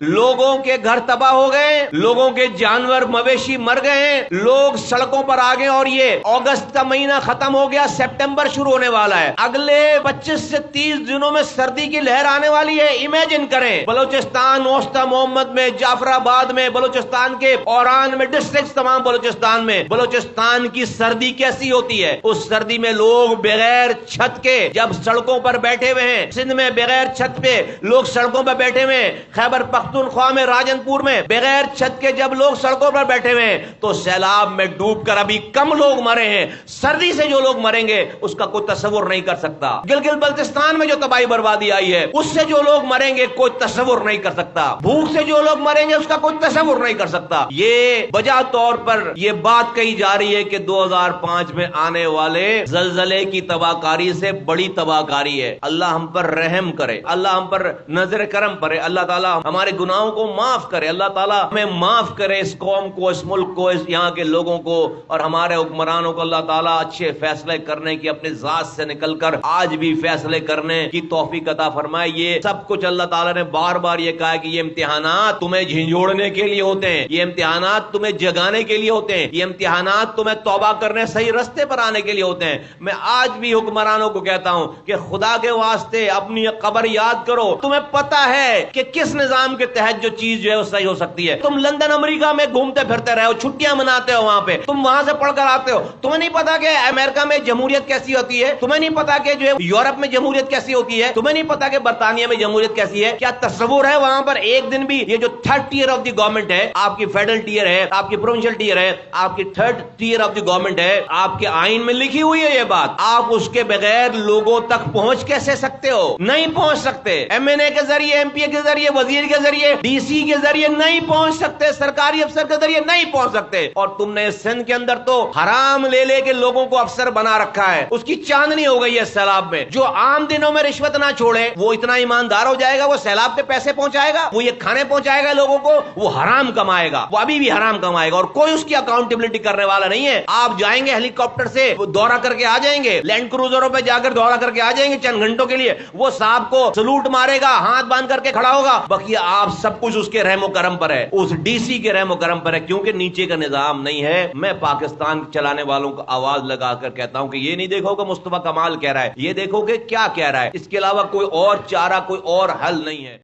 लोगों के घर तबाह हो गए, लोगों के जानवर मवेशी मर गए, लोग सड़कों पर आ गए और ये अगस्त का महीना खत्म हो गया, सितंबर शुरू होने वाला है। अगले 25 से 30 दिनों में सर्दी की लहर आने वाली है। इमेजिन करें, बलूचिस्तान, ओस्ता मोहम्मद में, जाफराबाद में, बलूचिस्तान के औरान में, डिस्ट्रिक्ट तमाम बलूचिस्तान में बलूचिस्तान की सर्दी कैसी होती है। उस सर्दी में लोग बगैर छत के जब सड़कों पर बैठे हुए हैं, सिंध में बगैर छत पे लोग सड़कों पर बैठे हुए हैं, खैबर पख्तूनख्वा में, राजनपुर में बगैर छत के जब लोग सड़कों पर बैठे हुए हैं, तो सैलाब में डूबकर अभी कम लोग मरे हैं। सर्दी से जो लोग मरेंगे उसका कोई तस्वुर नहीं कर सकता। गिलगित बल्तिस्तान में जो तबाही बर्बादी आई है उससे जो लोग मरेंगे कोई तस्वुर नहीं कर सकता। भूख से जो लोग मरेंगे उसका कोई तस्वुर नहीं कर सकता। ये वजह तौर पर ये बात कही जा रही है कि 2005 में आने वाले जलजले की तबाहकारी से बड़ी तबाहकारी है। अल्लाह हम पर रहम करे, अल्लाह हम पर नजर करम करे, अल्लाह ताला हमारे गुनाहों को माफ करे, अल्लाह ताला हमें माफ करे, इस कौम को, इस मुल्क को, इस यहाँ के लोगों को और हमारे हुक्मरानों को अल्लाह ताला अच्छे फैसले करने की, अपने जात से निकलकर आज भी फैसले करने की तौफीक अता फरमाए। ये सब कुछ अल्लाह ताला ने बार बार ये कहा कि ये इम्तिहानात तुम्हें झिंझोड़ने के लिए होते हैं, ये इम्तिहानात तुम्हें जगाने के लिए होते हैं, ये इम्तिहानात तुम्हें तौबा करने, सही रास्ते पर आने के लिए होते हैं। मैं आज भी हुक्मरानों को कहता हूं कि खुदा के वास्ते अपनी कब्र याद करो। तुम्हें पता है कि किस निजाम के तहत जो चीज जो है वो सही हो सकती है। तुम लंदन अमेरिका में घूमते फिरते रहे हो, छुट्टियां मनाते हो, वहां पे तुम वहां से पढ़कर आते हो, तुम्हें नहीं पता कि अमेरिका में जमहूरियत कैसी होती है, तुम्हें नहीं पता कि जो है यूरोप में जमहूरियत कैसी होती है, तुम्हें नहीं पता कि बरतानिया में जमहूरियत कैसी है। क्या तस्वुर है वहां पर एक दिन भी? ये जो third tier of the government है, आपकी फेडरल टीयर है, आपकी प्रोविंशियल टीयर है, आपकी third tier of the government है, आपके आइन में लिखी हुई है ये बात। आप उसके बगैर लोगों तक पहुंच कैसे सकते हो? नहीं पहुंच सकते। एमएनए के जरिए, एमपीए के जरिए, वजीर के जरिए, डीसी के जरिए नहीं पहुंच सकते, सरकारी अफसर के जरिए नहीं पहुंच सकते। और तुमने सिंध के अंदर तो हराम ले लेके लोगों को अफसर बना रखा है, उसकी चांदनी हो गई है सैलाब में। जो आम दिनों में रिश्वत ना छोड़े वो इतना ईमानदार हो जाएगा, वो सैलाब के पैसे पहुंचाएगा, वो ये खाने पहुंचाएगा लोगों को, वो हराम कमाएगा, वो अभी भी हराम कमाएगा और कोई उसकी अकाउंटेबिलिटी करने वाला नहीं है। आप जाएंगे हेलीकॉप्टर से दौरा करके आ जाएंगे, लैंड क्रूजरों पे जाकर दौरा करके आ जाएंगे चंद घंटों के लिए, वो साहब को सलूट मारेगा, हाथ बांध करके खड़ा होगा, बाकी आप सब कुछ उसके रहमो करम पर है, उस डीसी के रहमो करम पर है, क्योंकि नीचे का निजाम नहीं है। मैं पाकिस्तान चलाने वालों को आवाज लगाकर कहता हूं कि ये नहीं देखो कि मुस्तफा कमाल कह रहा है, ये देखो कि क्या कह रहा है, इसके अलावा कोई और चारा, कोई और हल नहीं है।